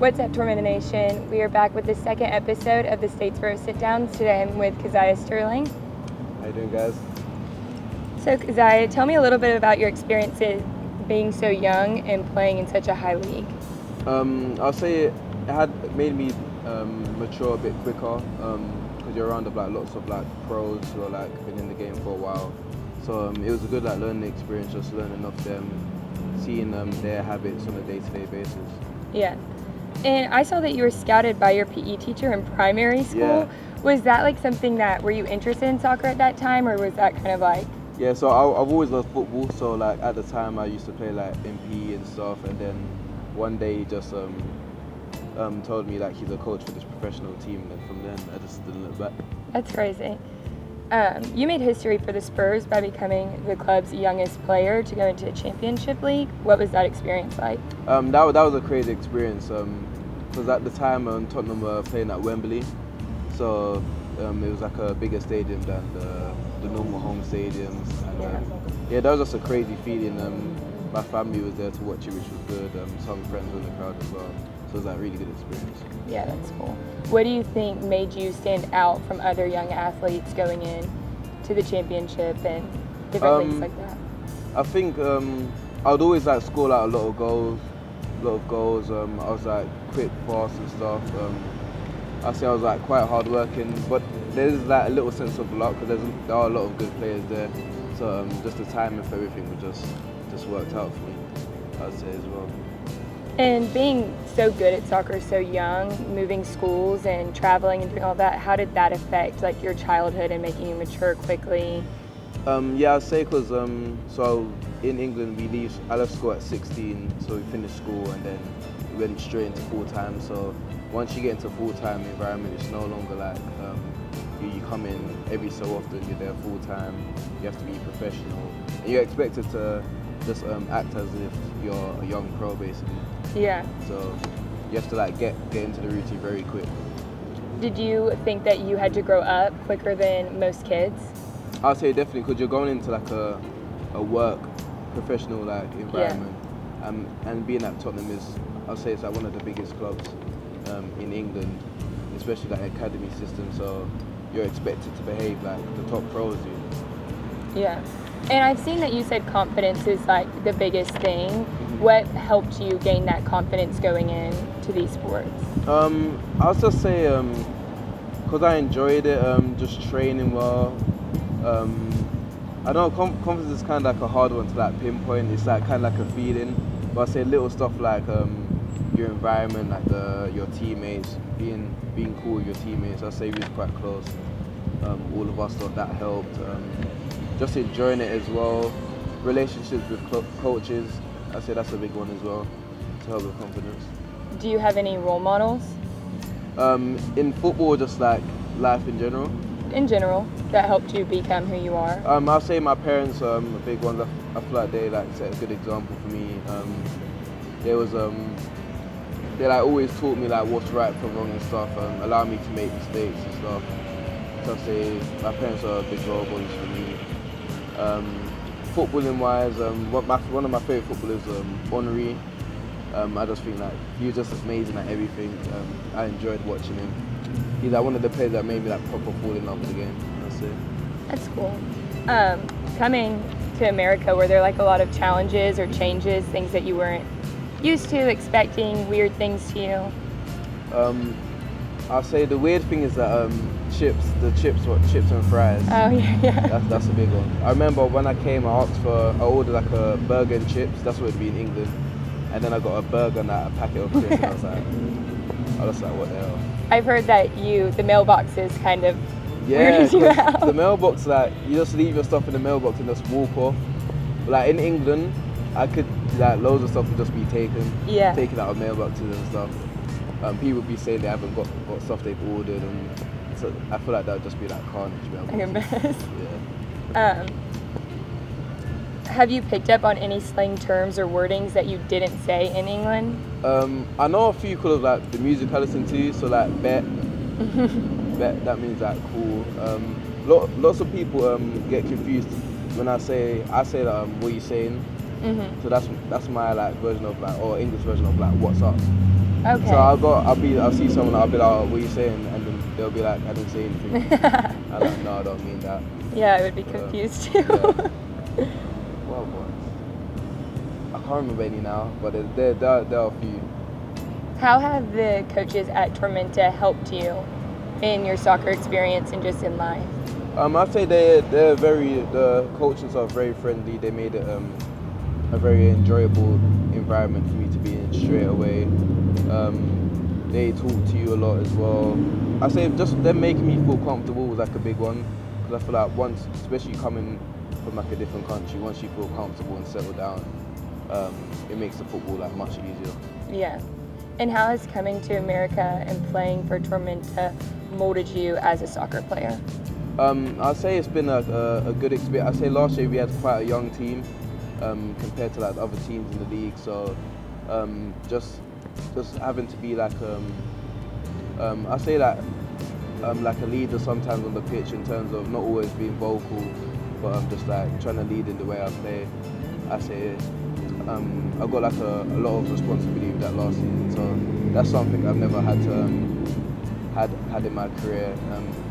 What's up, Tormenta Nation? We are back with the second episode of the Statesboro Sitdown. Today I'm with Kazaiah Sterling. How you doing, guys? So Kazaiah, tell me a little bit about your experiences being so young and playing in such a high league. I'll say it had made me mature a bit quicker because you're around lots of pros who are been in the game for a while. So it was a good learning experience, just learning off them, seeing their habits on a day-to-day basis. Yeah. And I saw that you were scouted by your PE teacher in primary school. Yeah. Was that something were you interested in soccer at that time, or was that kind of Yeah, so I've always loved football. So at the time I used to play in PE and stuff, and then one day he just told me he's a coach for this professional team, and then from then I just didn't look back. That's crazy. You made history for the Spurs by becoming the club's youngest player to go into a championship league. What was that experience like? That was a crazy experience because at the time Tottenham were playing at Wembley, so it was a bigger stadium than the normal home stadiums. And, that was just a crazy feeling. My family was there to watch it, which was good. Some friends were in the crowd as well, so it was a really good experience. Yeah, that's cool. What do you think made you stand out from other young athletes going in to the championship and different things like that? I think I would always score a lot of goals. I was quick, fast and stuff. I say I was quite hardworking, but there's a little sense of luck because there are a lot of good players there. So just the timing for everything would just worked out for me, I'd say as well. And being so good at soccer so young, moving schools and traveling and doing all that, how did that affect your childhood and making you mature quickly? I'd say because so in England I left school at 16, so we finished school and then we went straight into full-time. So once you get into full-time environment, it's no longer you come in every so often, you're there full-time, you have to be professional, and you're expected to just act as if you're a young pro basically. Yeah. So you have to get into the routine very quick. Did you think that you had to grow up quicker than most kids? I'd say definitely, because you're going into a work professional environment. Yeah. And being at Tottenham I'd say it's one of the biggest clubs in England, especially academy system. So you're expected to behave like the top pros do. Yeah. And I've seen that you said confidence is the biggest thing. Mm-hmm. What helped you gain that confidence going into these sports? I'll just say because I enjoyed it, just training well. I know confidence is kind of a hard one to pinpoint. It's kind of a feeling, but I say little stuff your environment, your teammates, being cool with your teammates. I say we was quite close. All of us thought that helped. Just enjoying it as well. Relationships with coaches, I say that's a big one as well to help with confidence. Do you have any role models? In football, just life in general. In general, that helped you become who you are? I'll say my parents are big ones. I feel they set a good example for me. They always taught me what's right from wrong and stuff, allow me to make mistakes and stuff. So I say my parents are big role models for me. Footballing wise, one of my favourite footballers, Henry. I just think he was just amazing at everything. I enjoyed watching him. He's one of the players that made me proper fall in love with the game. That's it. That's cool. Coming to America, were there a lot of challenges or changes, things that you weren't used to, expecting, weird things to you? I'll say the weird thing is that chips and fries. Oh yeah. That's a big one. I remember when I came, I ordered a burger and chips. That's what it'd be in England, and then I got a burger and a packet of chips. And I was what the hell? I've heard that the mailboxes kind of weirded you out. The mailbox, you just leave your stuff in the mailbox and just walk off. But in England, I could loads of stuff would just be taken out of mailboxes and stuff. People would be saying they haven't got stuff they've ordered, and so I feel that would just be carnage. Yeah. Have you picked up on any slang terms or wordings that you didn't say in England? I know a few called the music I listen to, so bet. Bet, that means cool. Lots of people get confused when I say that what are you saying? Mm-hmm. So that's my version of or English version of what's up. Okay. So I'll see someone, I'll be like, oh, what are you saying? And then they'll be like, I didn't say anything. I'm like, no, I don't mean that. Yeah, I would be confused too. Yeah. Well, I can't remember any now, but there are a few. How have the coaches at Tormenta helped you in your soccer experience and just in life? I'd say the coaches are very friendly. They made it a very enjoyable environment for me to be in straight away. They talk to you a lot as well. I say just them making me feel comfortable was like a big one, because I feel like once, especially coming from like a different country, once you feel comfortable and settle down, it makes the football like much easier. Yeah. And how has coming to America and playing for Tormenta molded you as a soccer player? I'd say it's been a good experience. I'd say last year we had quite a young team compared to like the other teams in the league. So just having to be like I'd say like a leader sometimes on the pitch in terms of not always being vocal, but just like trying to lead in the way I play. I say I got like a lot of responsibility with that last season. So that's something I've never had to had in my career,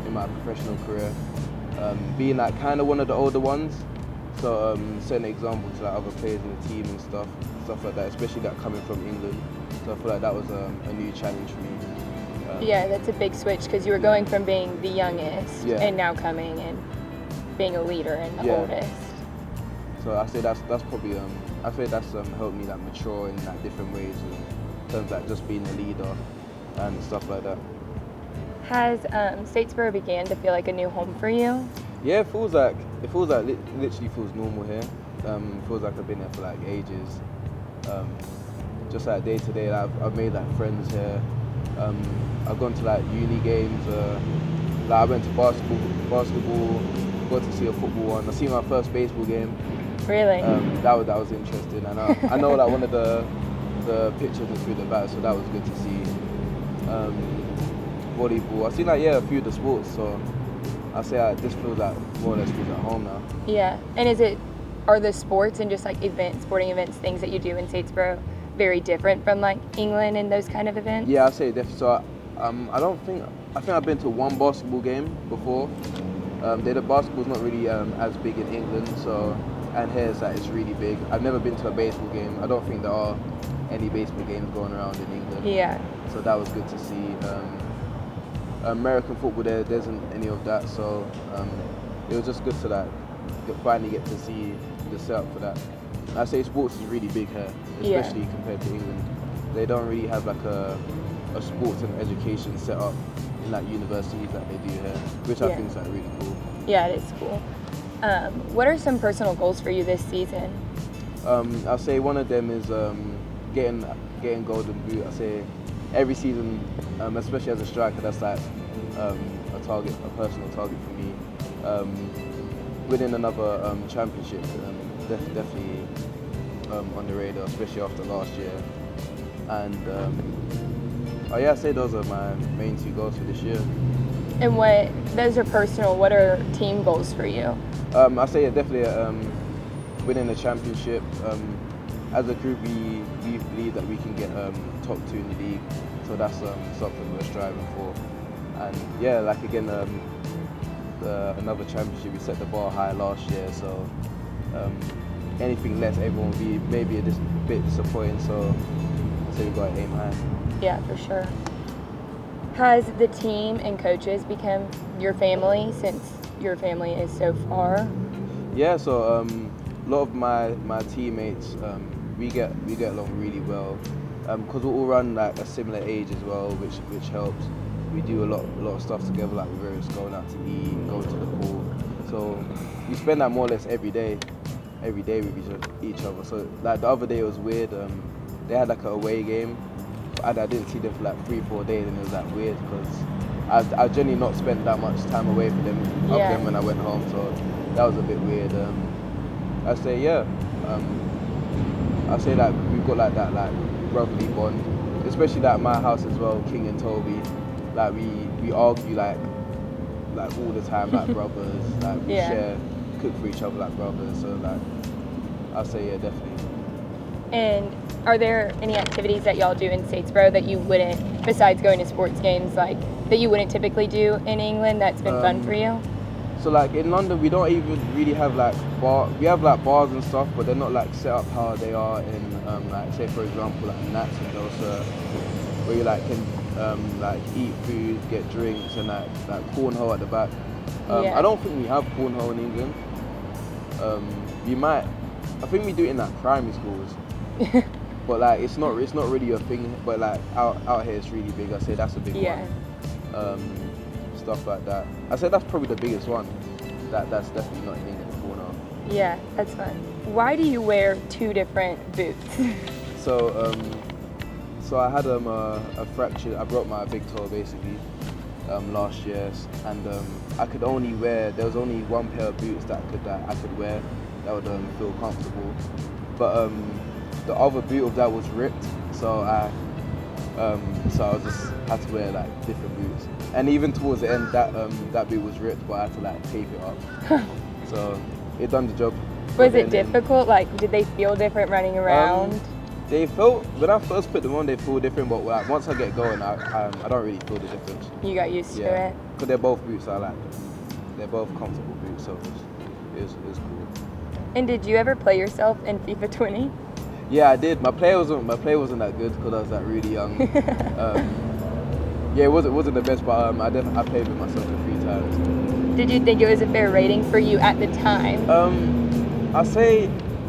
in my professional career. Being like kind of one of the older ones, so setting an example to like other players in the team and stuff like that, especially that coming from England. So I feel like that was a new challenge for me. Yeah, that's a big switch because you were going from being the youngest and now coming and being a leader and the oldest. So I say that's probably I say that's helped me like mature in like different ways in terms of like just being a leader and stuff like that. Has Statesboro began to feel like a new home for you? Yeah, it feels like literally feels normal here. Feels like I've been there for like ages. Just like day to day, I've made like friends here. I've gone to like uni games. Like I went to basketball. Got to see a football one. I seen my first baseball game. Really? That was interesting. And I know like one of the pictures was through the bat, so that was good to see. Volleyball. I've seen like a few of the sports, so I say this feels like more or less feels at home now. Yeah. And are the sports and just like sporting events, things that you do in Statesboro very different from like England and those kind of events? Yeah, I'd say definitely. So I think I've been to one basketball game before. The basketball's not really as big in England, so and here it's really big. I've never been to a baseball game. I don't think there are any baseball games going around in England. Yeah. So that was good to see. American football there isn't any of that, so it was just good to finally get to see the setup for that. I say sports is really big here, especially compared to England. They don't really have like a sports and education set up in like universities that they do here, which I think is like really cool. Yeah, it is cool. What are some personal goals for you this season? I'll say one of them is getting golden boot. I say every season, especially as a striker, that's like a personal target for me. Winning another championship, definitely on the radar, especially after last year. And I say those are my main two goals for this year. And those are personal, what are team goals for you? I say definitely winning the championship. As a group, we believe that we can get top 2 in the league, so that's something we're striving for. And like again, another championship. We set the bar high last year, so anything less, everyone will be maybe a bit disappointing. So I say we got to aim high. Yeah, for sure. Has the team and coaches become your family since your family is so far? Yeah, so a lot of my teammates, we get along really well, because we all run like a similar age as well, which helps. We do a lot of stuff together, like we're going out to eat, going to the pool. So we spend like more or less every day with each other. So like the other day it was weird. They had like an away game. I didn't see them for like 3-4 days, and it was like weird because I generally not spent that much time away from them other than when I went home. So that was a bit weird. I say like we've got like that like brotherly bond, especially like my house as well, King and Toby. Like we argue like all the time like brothers. Like we cook for each other like brothers. So like I say definitely. And Are there any activities that y'all do in Statesboro that you wouldn't, besides going to sports games, like that you wouldn't typically do in England that's been fun for you? So like in London, we don't even really have like we have like bars and stuff, but they're not like set up how they are in like say for example like Nats and Dosa, where you like can like eat food, get drinks, and like cornhole at the back. I don't think we have cornhole in England. We might, I think we do it in like primary schools, but like it's not really a thing. But like out here it's really big. I say that's a big one. Stuff like that. I said that's probably the biggest one. That's definitely not in England cornhole. Yeah, that's fun. Why do you wear 2 different boots? So I had a fracture. I broke my big toe basically last year, and I could only wear. There was only one pair of boots that I could wear that would feel comfortable. But the other boot of that was ripped, so I just had to wear like different boots. And even towards the end, that boot was ripped, but I had to like tape it up. So it done the job. Was it difficult? Like, did they feel different running around? They felt, when I first put them on, they feel different, but like, once I get going, I don't really feel the difference. You got used to it? Because they're both boots I like. They're both comfortable boots, so it's cool. And did you ever play yourself in FIFA 20? Yeah, I did. My play wasn't that good because I was like really young. Yeah, it wasn't the best, but I played with myself a few times. Did you think it was a fair rating for you at the time? I say,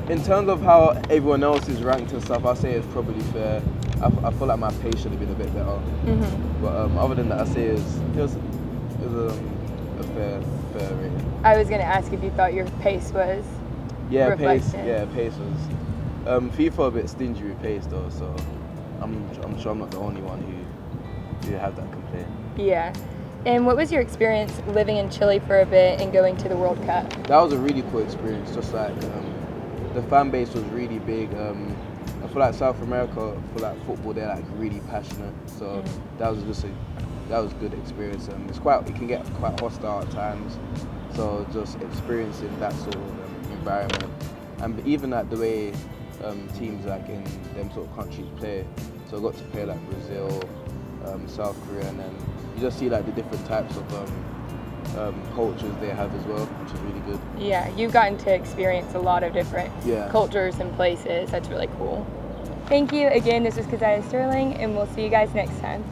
in terms of how everyone else is ranked and stuff, I say it's probably fair. I feel like my pace should have been a bit better. Mm-hmm. But other than that, I say it was a fair rating. I was going to ask if you thought your pace was reflected. Pace was. FIFA a bit stingy with pace though, so I'm sure I'm not the only one who have that complaint. Yeah. And what was your experience living in Chile for a bit and going to the World Cup? That was a really cool experience. Just like the fan base was really big. I feel like South America, for like football, they're like really passionate. So that was a good experience. It can get quite hostile at times. So just experiencing that sort of environment, and even like the way teams like in them sort of countries play. So I got to play like Brazil, South Korea, and then you just see like the different types of cultures they have as well, which is really good. Yeah, you've gotten to experience a lot of different cultures and places. That's really cool. Thank you again. This is Kazaiah Sterling, and we'll see you guys next time.